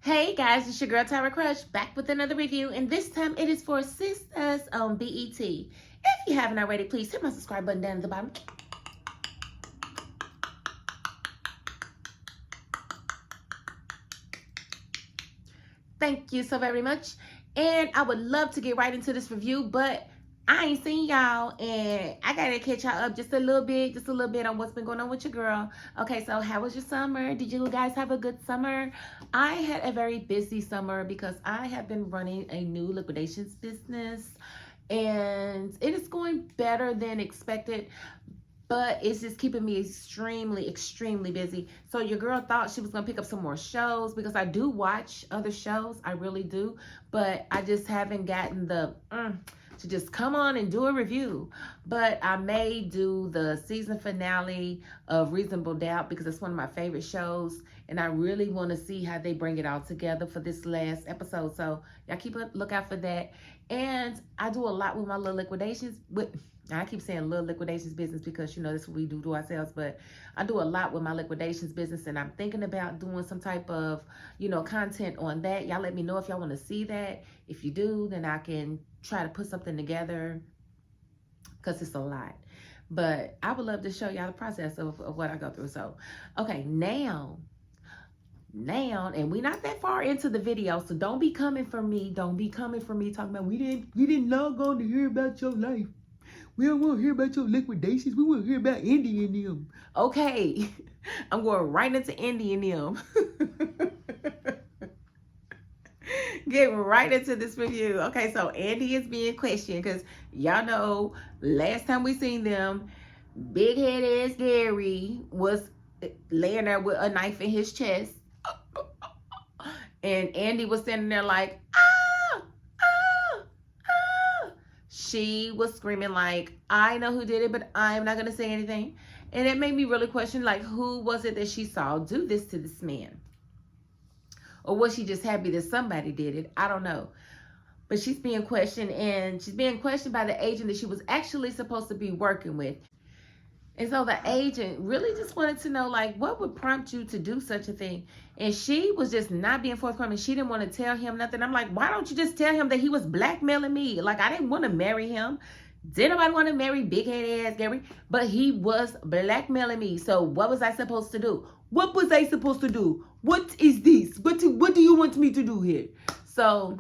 Hey guys, it's your girl Tyra Crush back with another review, and this time it is for Sistas on BET. If you haven't already, please hit my subscribe button down at the bottom. Thank you so very much. And I would love to get right into this review, but I ain't seen y'all, and I gotta catch y'all up just a little bit on what's been going on with your girl. Okay, so how was your summer? Did you guys have a good summer? I had a very busy summer because I have been running a new liquidations business, and it is going better than expected, but it's just keeping me extremely busy. So your girl thought she was gonna pick up some more shows because I do watch other shows, I really do, but I just haven't gotten the to just come on and do a review. But I may do the season finale of Reasonable Doubt because it's one of my favorite shows, and I really want to see how they bring it all together for this last episode. So y'all keep a lookout for that. And I do a lot with my little liquidations. I keep saying little liquidations business because, you know, that's what we do to ourselves. But I do a lot with my liquidations business, and I'm thinking about doing some type of, you know, content on that. Y'all let me know if y'all want to see that. If you do, then I can try to put something together because it's a lot. But I would love to show y'all the process of what I go through. So, okay, now, and we're not that far into the video, so don't be coming for me. Don't be coming for me talking about we didn't log on to hear about your life. We don't want to hear about your liquidations. We want to hear about Andy and them. Okay, I'm going right into Andy and them. Getting right into this review. Okay, so Andy is being questioned because y'all know last time we seen them, big head ass Gary was laying there with a knife in his chest. And Andy was standing there like, ah, ah, ah. She was screaming like, I know who did it, but I'm not going to say anything. And it made me really question, like, who was it that she saw do this to this man? Or was she just happy that somebody did it? I don't know. But she's being questioned, and she's being questioned by the agent that she was actually supposed to be working with. And so the agent really just wanted to know, like, what would prompt you to do such a thing? And she was just not being forthcoming. She didn't want to tell him nothing. I'm like, why don't you just tell him that he was blackmailing me? Like, I didn't want to marry him. Didn't nobody want to marry big head ass Gary? But he was blackmailing me. So what was I supposed to do? What was I supposed to do? What is this? What do you want me to do here? So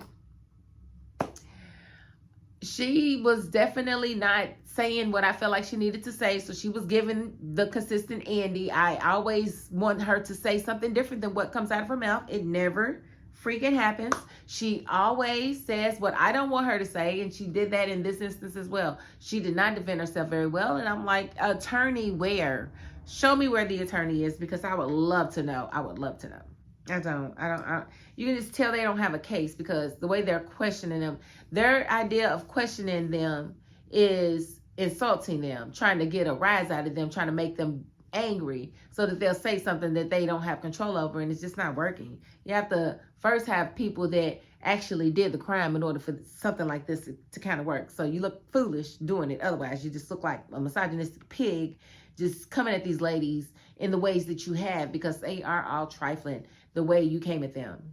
she was definitely not saying what I felt like she needed to say. So she was giving the consistent Andy. I always want her to say something different than what comes out of her mouth. It never freaking happens. She always says what I don't want her to say, and she did that in this instance as well. She did not defend herself very well, and I'm like, attorney where? Show me where the attorney is, because I would love to know. I would love to know. I don't. You can just tell they don't have a case because the way they're questioning them, their idea of questioning them is insulting them, trying to get a rise out of them, trying to make them angry so that they'll say something that they don't have control over, and it's just not working. You have to first have people that actually did the crime in order for something like this to kind of work. So you look foolish doing it. Otherwise, you just look like a misogynistic pig just coming at these ladies in the ways that you have, because they are all trifling the way you came at them.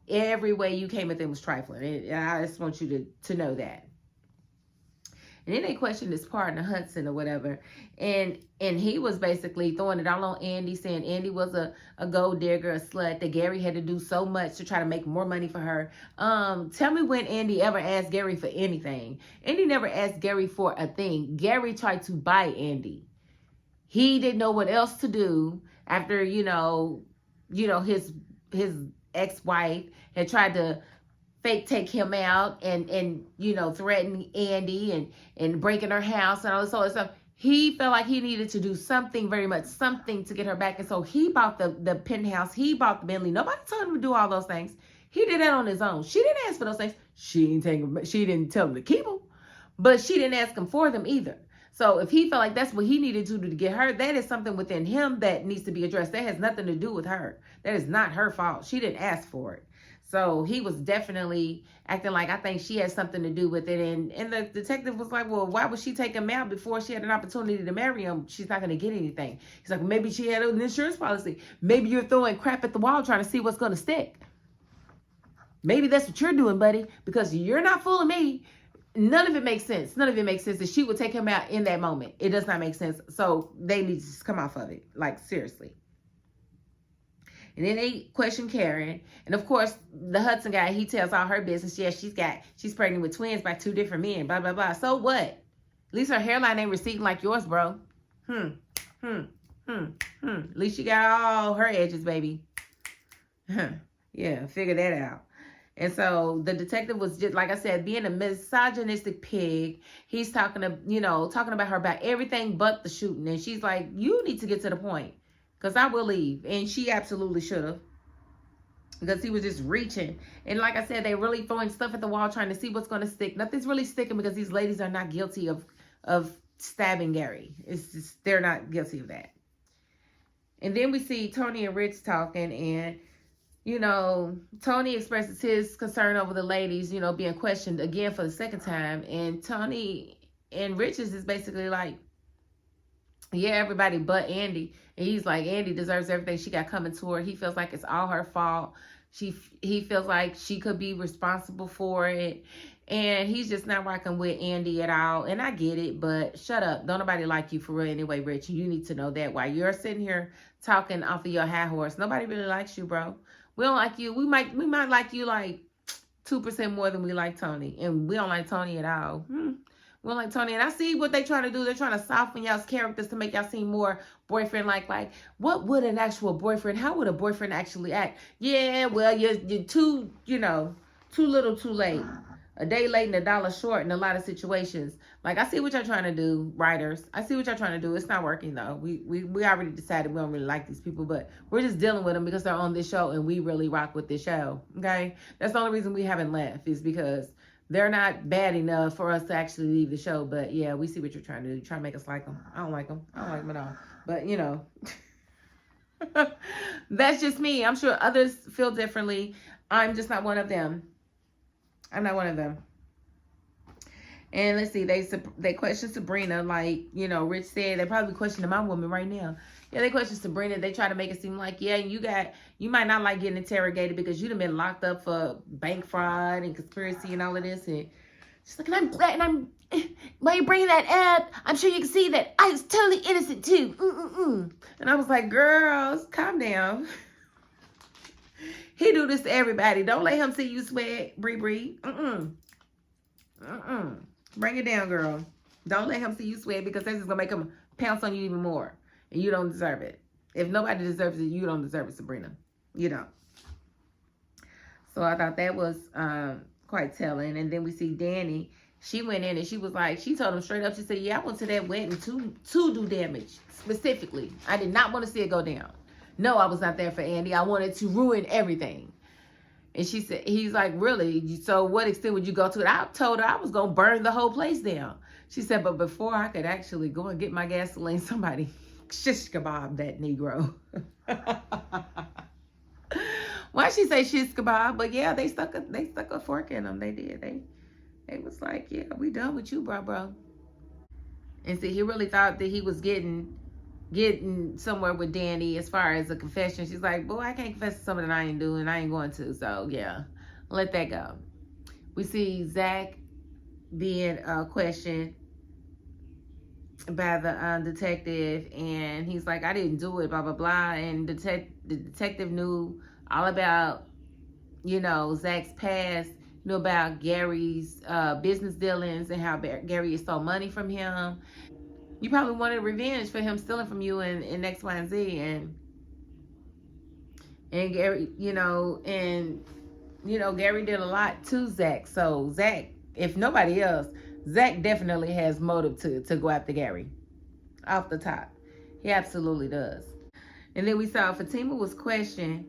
Every way you came at them was trifling. And I just want you to know that. And then they questioned his partner, Hudson or whatever. And he was basically throwing it all on Andy, saying Andy was a gold digger, a slut, that Gary had to do so much to try to make more money for her. Tell me when Andy ever asked Gary for anything. Andy never asked Gary for a thing. Gary tried to buy Andy. He didn't know what else to do after, you know, his ex-wife had tried to fake take him out and you know, threaten Andy and breaking her house and all this other stuff. He felt like he needed to do something, very much something, to get her back. And so he bought the penthouse. He bought the Bentley. Nobody told him to do all those things. He did that on his own. She didn't ask for those things. She didn't tell him to keep them, but she didn't ask him for them either. So if he felt like that's what he needed to do to get her, that is something within him that needs to be addressed. That has nothing to do with her. That is not her fault. She didn't ask for it. So he was definitely acting like I think she had something to do with it. And the detective was like, well, why would she take him out before she had an opportunity to marry him? She's not going to get anything. He's like, maybe she had an insurance policy. Maybe you're throwing crap at the wall trying to see what's going to stick. Maybe that's what you're doing, buddy, because you're not fooling me. None of it makes sense. None of it makes sense that she would take him out in that moment. It does not make sense. So they need to just come off of it. Like, seriously. And then they question Karen. And of course, the Hudson guy, he tells all her business. Yeah, she's pregnant with twins by 2 different men, blah, blah, blah. So what? At least her hairline ain't receding like yours, bro. At least she got all her edges, baby. Yeah, figure that out. And so the detective was just, like I said, being a misogynistic pig. He's talking about her about everything but the shooting. And she's like, you need to get to the point. Because I will leave. And she absolutely should have. Because he was just reaching. And like I said, they really throwing stuff at the wall trying to see what's going to stick. Nothing's really sticking because these ladies are not guilty of stabbing Gary. It's just, they're not guilty of that. And then we see Tony and Rich talking. And, Tony expresses his concern over the ladies, being questioned again for the second time. And Tony and Rich is basically like, yeah, everybody but Andy. And he's like, Andy deserves everything she got coming to her. He feels like it's all her fault. He feels like she could be responsible for it. And he's just not rocking with Andy at all. And I get it, but shut up. Don't nobody like you for real anyway, Rich. You need to know that. While you're sitting here talking off of your high horse, nobody really likes you, bro. We don't like you. We might like you like 2% more than we like Tony. And we don't like Tony at all. We don't like Tony. And I see what they're trying to do. They're trying to soften y'all's characters to make y'all seem more boyfriend-like. Like, what would an actual boyfriend, how would a boyfriend actually act? Yeah, well, you're too little too late. A day late and $1 short in a lot of situations. Like, I see what y'all trying to do, writers. I see what y'all trying to do. It's not working, though. We already decided we don't really like these people, but we're just dealing with them because they're on this show and we really rock with this show, okay? That's the only reason we haven't left is because they're not bad enough for us to actually leave the show. But, yeah, we see what you're trying to do. You're trying to make us like them. I don't like them. I don't like them at all. But, that's just me. I'm sure others feel differently. I'm just not one of them. I'm not one of them. And let's see, they question Sabrina, like, Rich said, they probably questioning my woman right now. Yeah, they question Sabrina. They try to make it seem like, yeah, you might not like getting interrogated because you'd have been locked up for bank fraud and conspiracy and all of this. And she's like, while you're bringing that up, I'm sure you can see that I was totally innocent too. And I was like, girls, calm down. He do this to everybody. Don't let him see you sweat, Bree. Bring it down, girl. Don't let him see you sweat because that's just going to make him pounce on you even more. And you don't deserve it. If nobody deserves it, you don't deserve it, Sabrina. You don't. So I thought that was quite telling. And then we see Danny. She went in and she was like, she told him straight up. She said, yeah, I went to that wedding to do damage. Specifically. I did not want to see it go down. No, I was not there for Andy. I wanted to ruin everything. And she said, he's like, really? So what extent would you go to it? I told her I was going to burn the whole place down. She said, but before I could actually go and get my gasoline, somebody shish kebab that Negro. Why she say shish kebab? But yeah, they stuck a fork in them. They did. They was like, yeah, we done with you, bro. And see, he really thought that he was getting somewhere with Danny as far as a confession. She's like, boy, I can't confess to something that I ain't doing. I ain't going to. So, yeah, let that go. We see Zach being questioned by the detective. And he's like, I didn't do it, blah, blah, blah. And the detective knew all about, Zach's past. Knew about Gary's business dealings and how Gary stole money from him. You probably wanted revenge for him stealing from you in X, Y, and Z. And Gary, Gary did a lot to Zach. So Zach, if nobody else, Zach definitely has motive to go after Gary. Off the top. He absolutely does. And then we saw Fatima was questioned.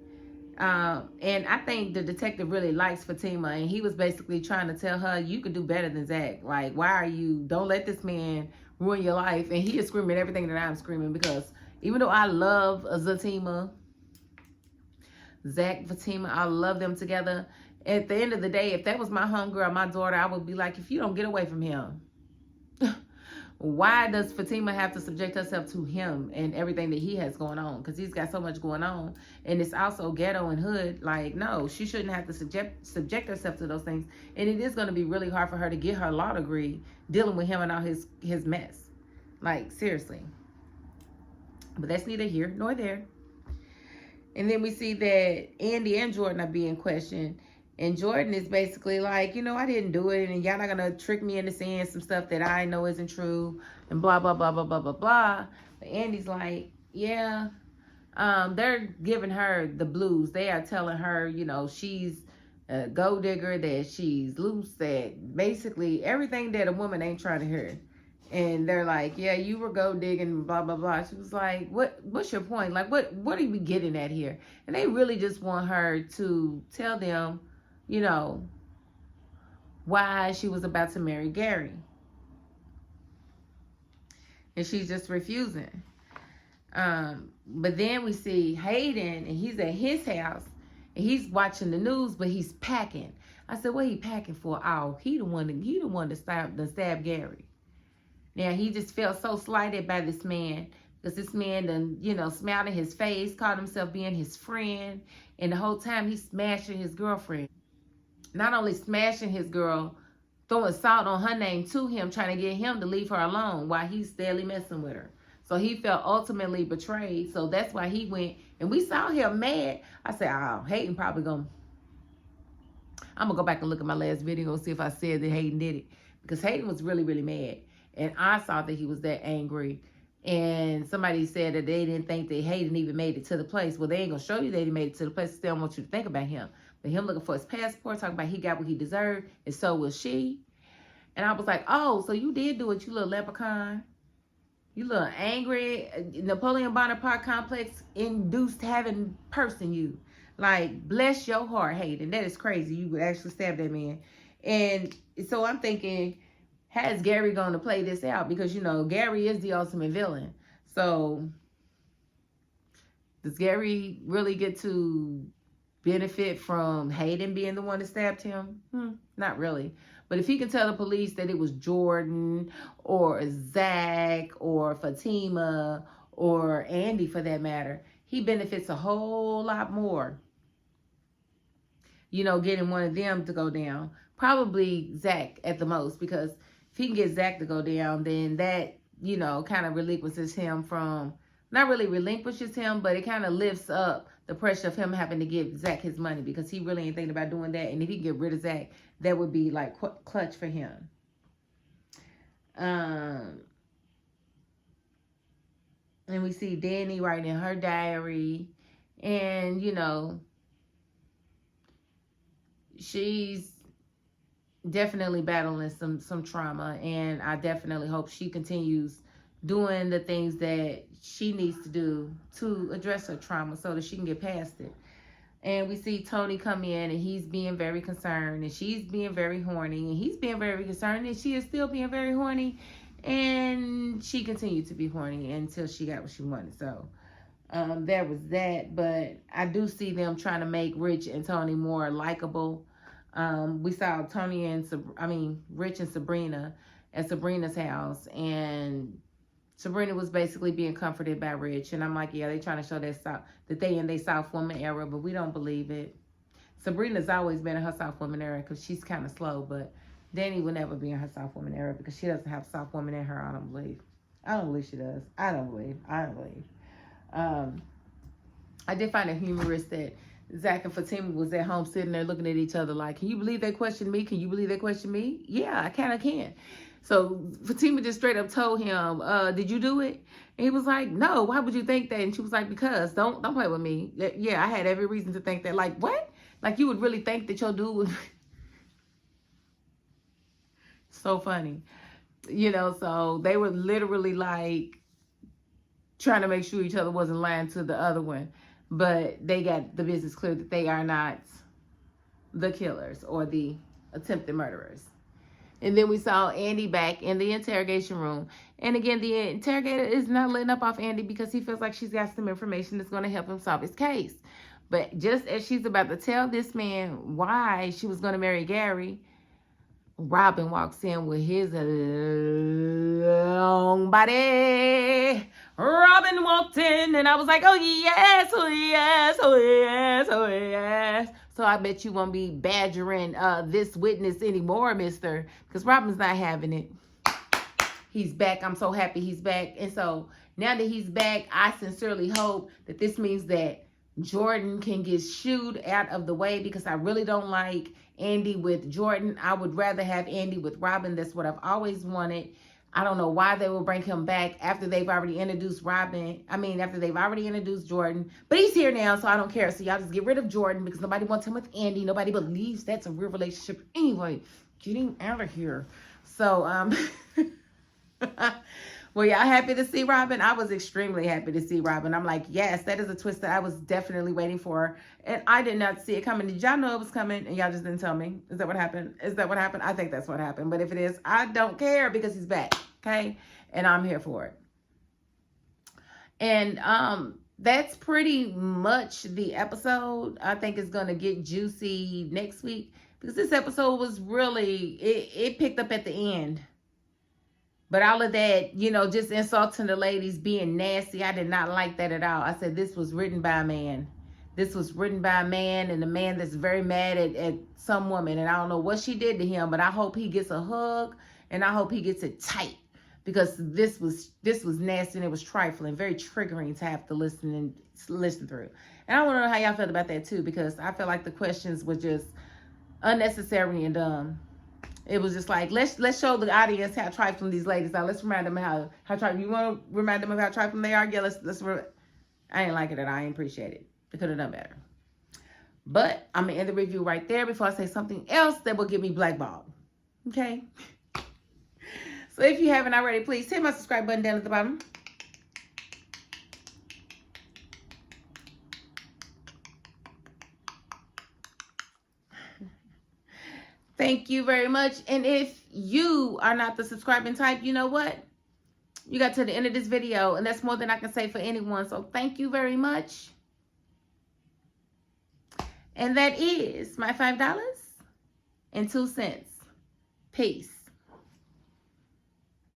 And I think the detective really likes Fatima. And he was basically trying to tell her, you can do better than Zach. Like, don't let this man ruin your life. And he is screaming everything that I'm screaming because even though I love Fatima, Zach, Fatima, I love them together. At the end of the day, if that was my homegirl, my daughter, I would be like, if you don't get away from him, why does Fatima have to subject herself to him and everything that he has going on? Because he's got so much going on. And it's also ghetto and hood. Like, no, she shouldn't have to subject herself to those things. And it is going to be really hard for her to get her law degree dealing with him and all his mess. Like, seriously. But that's neither here nor there. And then we see that Andy and Jordan are being questioned. And Jordan is basically like, I didn't do it. And y'all not going to trick me into saying some stuff that I know isn't true. And blah, blah, blah, blah, blah, blah, blah. But Andy's like, yeah. They're giving her the blues. They are telling her, she's a gold digger, that she's loose, that basically everything that a woman ain't trying to hear. And they're like, yeah, you were gold digging, blah, blah, blah. She was like, what's your point? Like, what are we getting at here? And they really just want her to tell them, why she was about to marry Gary. And she's just refusing. But then we see Hayden, and he's at his house, and he's watching the news, but he's packing. I said, what he packing for? Oh, he the one to stab Gary. Now, he just felt so slighted by this man, because this man done, smiled in his face, called himself being his friend, and the whole time he's smashing his girlfriend. Not only smashing his girl, throwing salt on her name to him, trying to get him to leave her alone while he's steadily messing with her. So he felt ultimately betrayed. So that's why he went, and we saw him mad. I said, oh, Hayden probably I'm going to go back and look at my last video and see if I said that Hayden did it. Because Hayden was really, really mad. And I saw that he was that angry. And somebody said that they didn't think that Hayden even made it to the place. Well, they ain't going to show you that he made it to the place. They don't want you to think about him. But him looking for his passport, talking about he got what he deserved, and so will she. And I was like, oh, so you did do it, you little leprechaun. You little angry, Napoleon Bonaparte complex induced having person you. Like, bless your heart, Hayden. That is crazy. You would actually stab that man. And so I'm thinking, how's Gary going to play this out? Because, Gary is the ultimate villain. So does Gary really get to benefit from Hayden being the one that stabbed him? Not really. But if he can tell the police that it was Jordan or Zach or Fatima or Andy for that matter, he benefits a whole lot more, getting one of them to go down. Probably Zach at the most, because if he can get Zach to go down, then that, kind of relinquishes him from, not really relinquishes him, but it kind of lifts up the pressure of him having to give Zach his money, because he really ain't thinking about doing that. And if he can get rid of Zach, that would be like clutch for him. And we see Danny writing in her diary, and she's definitely battling some trauma, and I definitely hope she continues doing the things that she needs to do to address her trauma so that she can get past it. And we see Tony come in, and he's being very concerned, and she's being very horny, and he's being very concerned, and she is still being very horny, and she continued to be horny until she got what she wanted. So there was that. But I do see them trying to make Rich and Tony more likable. We saw Rich and Sabrina at Sabrina's house, and Sabrina was basically being comforted by Rich. And I'm like, yeah, they trying to show that they in their soft woman era, but we don't believe it. Sabrina's always been in her soft woman era because she's kind of slow, but Danny will never be in her soft woman era because she doesn't have soft woman in her, I don't believe. I don't believe she does. I don't believe. I did find it humorous that Zach and Fatima was at home sitting there looking at each other like, can you believe they questioned me? Can you believe they questioned me? Yeah, I kind of can. So Fatima just straight up told him, did you do it? And he was like, no, why would you think that? And she was like, because don't play with me. Yeah, I had every reason to think that. Like, what? Like, you would really think that your dude would... So funny. So they were literally like trying to make sure each other wasn't lying to the other one. But they got the business clear that they are not the killers or the attempted murderers. And then we saw Andy back in the interrogation room. And again, the interrogator is not letting up off Andy because he feels like she's got some information that's going to help him solve his case. But just as she's about to tell this man why she was going to marry Gary, Robin walks in with his long body. Robin walked in and I was like, oh yes, oh yes, oh yes, oh yes. So I bet you won't be badgering this witness anymore, mister, because Robin's not having it. He's back. I'm so happy he's back. And so now that he's back, I sincerely hope that this means that Jordan can get shooed out of the way, because I really don't like Andy with Jordan. I would rather have Andy with Robin. That's what I've always wanted. I don't know why they will bring him back after they've already introduced after they've already introduced Jordan. But he's here now, so I don't care. So y'all just get rid of Jordan, because nobody wants him with Andy. Nobody believes that's a real relationship anyway. Get him out of here. So, were y'all happy to see Robin? I was extremely happy to see Robin. I'm like, yes, that is a twist that I was definitely waiting for. And I did not see it coming. Did y'all know it was coming and y'all just didn't tell me? Is that what happened? Is that what happened? I think that's what happened. But if it is, I don't care, because he's back. Okay? And I'm here for it. And that's pretty much the episode. I think it's going to get juicy next week, because this episode was really, it picked up at the end. But all of that, just insulting the ladies, being nasty, I did not like that at all. I said this was written by a man. This was written by a man, and a man that's very mad at some woman. And I don't know what she did to him, but I hope he gets a hug, and I hope he gets it tight. Because this was nasty, and it was trifling, very triggering to have to listen through. And I want to know how y'all felt about that too, because I felt like the questions were just unnecessary and dumb. It was just like, let's show the audience how trifling these ladies are. Let's remind them how trifling. You want to remind them of how trifling they are? Yeah, I ain't like it at all. I ain't appreciate it. They could have done better. But I'm going to end the review right there before I say something else that will get me blackballed. Okay? So if you haven't already, please hit my subscribe button down at the bottom. Thank you very much. And if you are not the subscribing type, you know what? You got to the end of this video, and that's more than I can say for anyone. So thank you very much. And that is my $5.02. Peace.